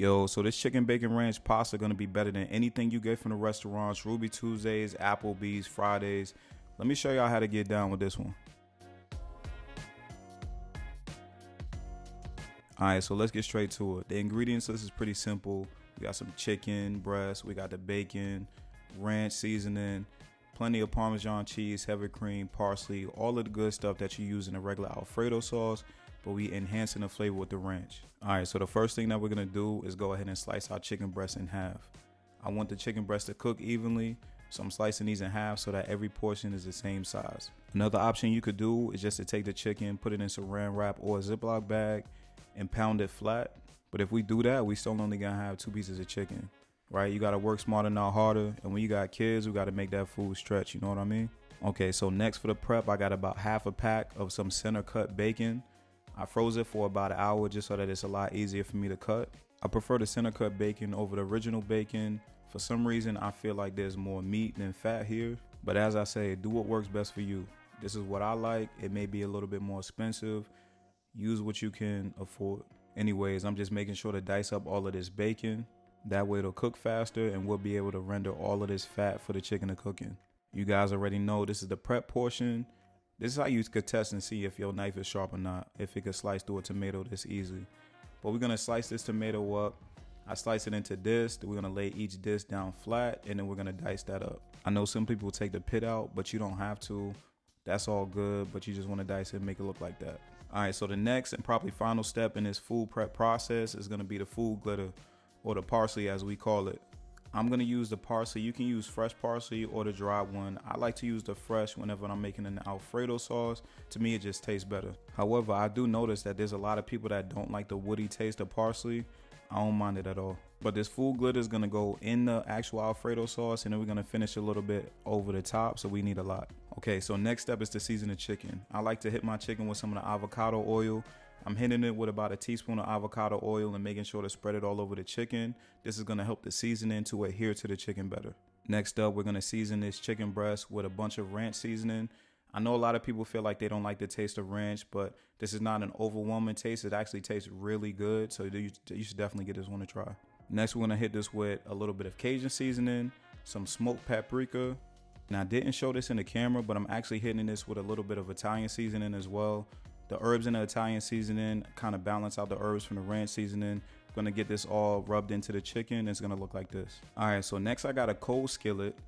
Yo, so this chicken bacon ranch pasta gonna be better than anything you get from the restaurants, Ruby Tuesdays, Applebee's, Fridays. Let me show y'all how to get down with this one. Alright, so let's get straight to it. The ingredients list is pretty simple. We got some chicken breast, we got the bacon, ranch seasoning, plenty of Parmesan cheese, heavy cream, parsley, all of the good stuff that you use in a regular Alfredo sauce, but we enhancing the flavor with the ranch. Alright, so the first thing that we're gonna do is go ahead and slice our chicken breast in half. I want the chicken breast to cook evenly, so I'm slicing these in half so that every portion is the same size. Another option you could do is just to take the chicken, put it in saran wrap or a Ziploc bag, and pound it flat. But if we do that, we still only gonna have 2 pieces of chicken, right? You gotta work smarter, not harder. And when you got kids, we gotta make that food stretch, you know what I mean? Okay, so next for the prep, I got about half a pack of some center cut bacon. I froze it for about an hour just so that it's a lot easier for me to cut. I prefer the center cut bacon over the original bacon. For some reason, I feel like there's more meat than fat here. But as I say, do what works best for you. This is what I like. It may be a little bit more expensive. Use what you can afford. Anyways, I'm just making sure to dice up all of this bacon. That way it'll cook faster and we'll be able to render all of this fat for the chicken to cook in. You guys already know this is the prep portion. This is how you could test and see if your knife is sharp or not, if it could slice through a tomato this easily. But we're gonna slice this tomato up. I slice it into discs. We're gonna lay each disc down flat and then we're gonna dice that up. I know some people take the pit out, but you don't have to. That's all good, but you just wanna dice it and make it look like that. All right, so the next and probably final step in this food prep process is gonna be the food glitter, or the parsley as we call it. I'm gonna use the parsley. You can use fresh parsley or the dry one. I like to use the fresh whenever I'm making an Alfredo sauce. To me, it just tastes better. However, I do notice that there's a lot of people that don't like the woody taste of parsley. I don't mind it at all. But this food glitter is gonna go in the actual Alfredo sauce, and then we're gonna finish a little bit over the top, so we need a lot. Okay, so next step is to season the chicken. I like to hit my chicken with some of the avocado oil. I'm hitting it with about a teaspoon of avocado oil and making sure to spread it all over the chicken. This is gonna help the seasoning to adhere to the chicken better. Next up, we're gonna season this chicken breast with a bunch of ranch seasoning. I know a lot of people feel like they don't like the taste of ranch, but this is not an overwhelming taste. It actually tastes really good, so you should definitely get this one to try. Next, we're gonna hit this with a little bit of Cajun seasoning, some smoked paprika. Now, I didn't show this in the camera, but I'm actually hitting this with a little bit of Italian seasoning as well. The herbs in the Italian seasoning kind of balance out the herbs from the ranch seasoning. Gonna get this all rubbed into the chicken. It's gonna look like this. All right, so next I got a cold skillet.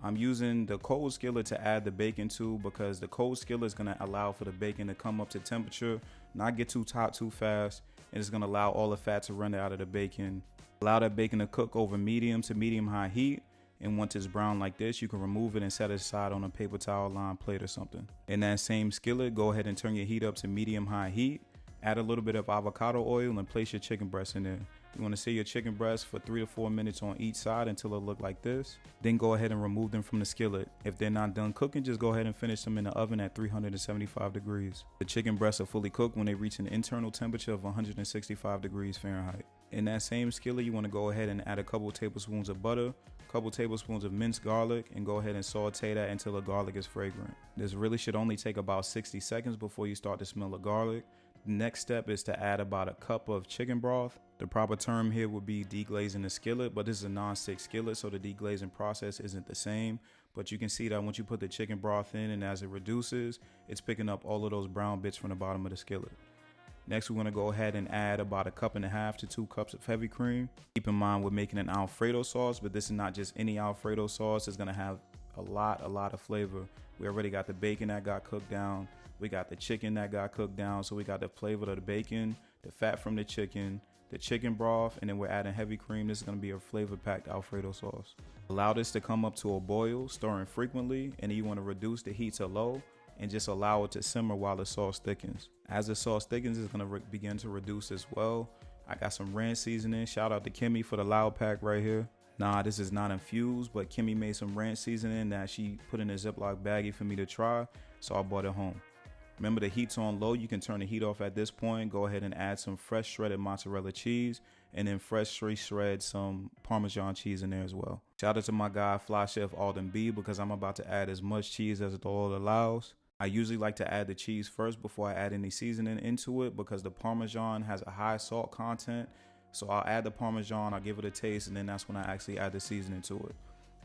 I'm using the cold skillet to add the bacon to, because the cold skillet is gonna allow for the bacon to come up to temperature, not get too hot too fast, and it's gonna allow all the fat to run out of the bacon. Allow that bacon to cook over medium to medium high heat. And once it's brown like this, you can remove it and set it aside on a paper towel lined plate or something. In that same skillet, go ahead and turn your heat up to medium high heat. Add a little bit of avocado oil and place your chicken breast in there. You want to sear your chicken breast for 3 to 4 minutes on each side until it look like this. Then go ahead and remove them from the skillet. If they're not done cooking, just go ahead and finish them in the oven at 375 degrees. The chicken breasts are fully cooked when they reach an internal temperature of 165 degrees Fahrenheit. In that same skillet, you want to go ahead and add a couple tablespoons of butter, a couple tablespoons of minced garlic, and go ahead and saute that until the garlic is fragrant. This really should only take about 60 seconds before you start to smell the garlic. The next step is to add about a cup of chicken broth. The proper term here would be deglazing the skillet, but this is a non-stick skillet, so the deglazing process isn't the same. But you can see that once you put the chicken broth in and as it reduces, it's picking up all of those brown bits from the bottom of the skillet. Next, we're gonna go ahead and add about 1.5 cups to 2 cups of heavy cream. Keep in mind, we're making an Alfredo sauce, but this is not just any Alfredo sauce. It's gonna have a lot of flavor. We already got the bacon that got cooked down. We got the chicken that got cooked down. So we got the flavor of the bacon, the fat from the chicken broth, and then we're adding heavy cream. This is gonna be a flavor-packed Alfredo sauce. Allow this to come up to a boil, stirring frequently, and then you wanna reduce the heat to low and just allow it to simmer while the sauce thickens. As the sauce thickens, it's gonna begin to reduce as well. I got some ranch seasoning. Shout out to Kimmy for the loud pack right here. Nah, this is not infused, but Kimmy made some ranch seasoning that she put in a Ziploc baggie for me to try, so I brought it home. Remember, the heat's on low. You can turn the heat off at this point. Go ahead and add some fresh shredded mozzarella cheese, and then freshly shred some Parmesan cheese in there as well. Shout out to my guy, Fly Chef Alden B, because I'm about to add as much cheese as the oil allows. I usually like to add the cheese first before I add any seasoning into it, because the Parmesan has a high salt content. So I'll add the Parmesan, I'll give it a taste, and then that's when I actually add the seasoning to it.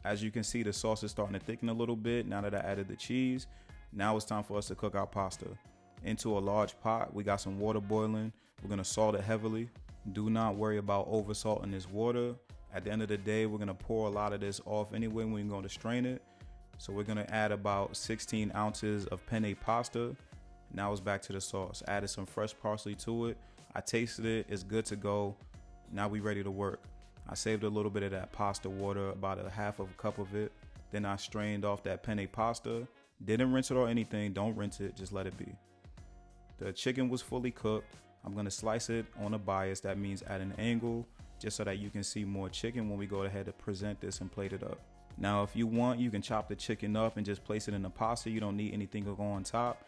As you can see, the sauce is starting to thicken a little bit now that I added the cheese. Now it's time for us to cook our pasta. Into a large pot, we got some water boiling. We're gonna salt it heavily. Do not worry about over salting this water. At the end of the day, we're gonna pour a lot of this off anyway when we're going to strain it. So we're gonna add about 16 ounces of penne pasta. Now it's back to the sauce. Added some fresh parsley to it. I tasted it, it's good to go. Now we ready to work. I saved a little bit of that pasta water, about a half of a cup of it. Then I strained off that penne pasta. Didn't rinse it or anything, don't rinse it, just let it be. The chicken was fully cooked. I'm gonna slice it on a bias, that means at an angle, just so that you can see more chicken when we go ahead to present this and plate it up. Now, if you want, you can chop the chicken up and just place it in the pasta. You don't need anything to go on top.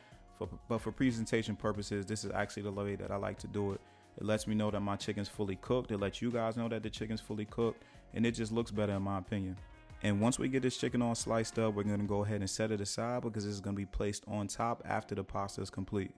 But for presentation purposes, this is actually the way that I like to do it. It lets me know that my chicken's fully cooked. It lets you guys know that the chicken's fully cooked, and it just looks better in my opinion. And once we get this chicken all sliced up, we're gonna go ahead and set it aside because this is gonna be placed on top after the pasta is complete.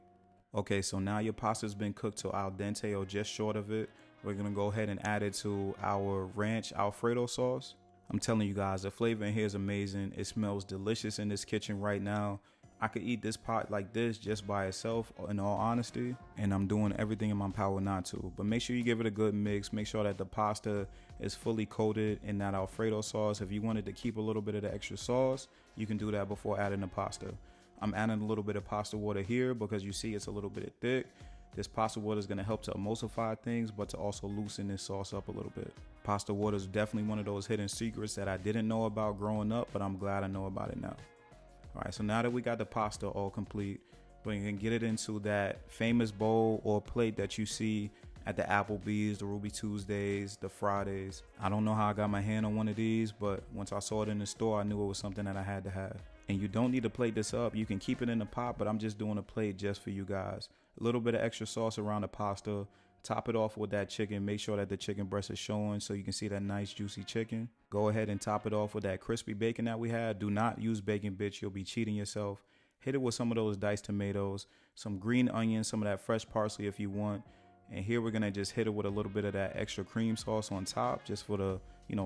Okay, so now your pasta's been cooked to al dente or just short of it. We're gonna go ahead and add it to our ranch Alfredo sauce. I'm telling you guys, the flavor in here is amazing. It smells delicious in this kitchen right now. I could eat this pot like this just by itself, in all honesty, and I'm doing everything in my power not to. But make sure you give it a good mix. Make sure that the pasta is fully coated in that Alfredo sauce. If you wanted to keep a little bit of the extra sauce, you can do that before adding the pasta. I'm adding a little bit of pasta water here because you see it's a little bit thick. This pasta water is going to help to emulsify things, but to also loosen this sauce up a little bit. Pasta water is definitely one of those hidden secrets that I didn't know about growing up, but I'm glad I know about it now. All right, so now that we got the pasta all complete, we can get it into that famous bowl or plate that you see at the Applebee's, the Ruby Tuesdays, the Fridays. I don't know how I got my hand on one of these, but once I saw it in the store, I knew it was something that I had to have. And you don't need to plate this up. You can keep it in the pot, but I'm just doing a plate just for you guys. A little bit of extra sauce around the pasta. Top it off with that chicken. Make sure that the chicken breast is showing so you can see that nice juicy chicken. Go ahead and top it off with that crispy bacon that we had. Do not use bacon bits. You'll be cheating yourself. Hit it with some of those diced tomatoes, some green onions, some of that fresh parsley if you want. And here we're gonna just hit it with a little bit of that extra cream sauce on top just for the,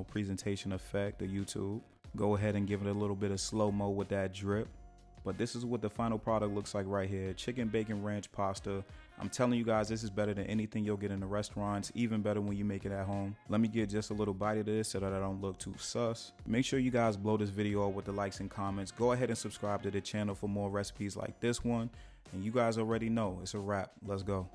presentation effect, the YouTube. Go ahead and give it a little bit of slow-mo with that drip. But this is what the final product looks like right here. Chicken bacon ranch pasta. I'm telling you guys, this is better than anything you'll get in the restaurants. Even better when you make it at home. Let me get just a little bite of this so that I don't look too sus. Make sure you guys blow this video up with the likes and comments. Go ahead and subscribe to the channel for more recipes like this one. And you guys already know it's a wrap. Let's go.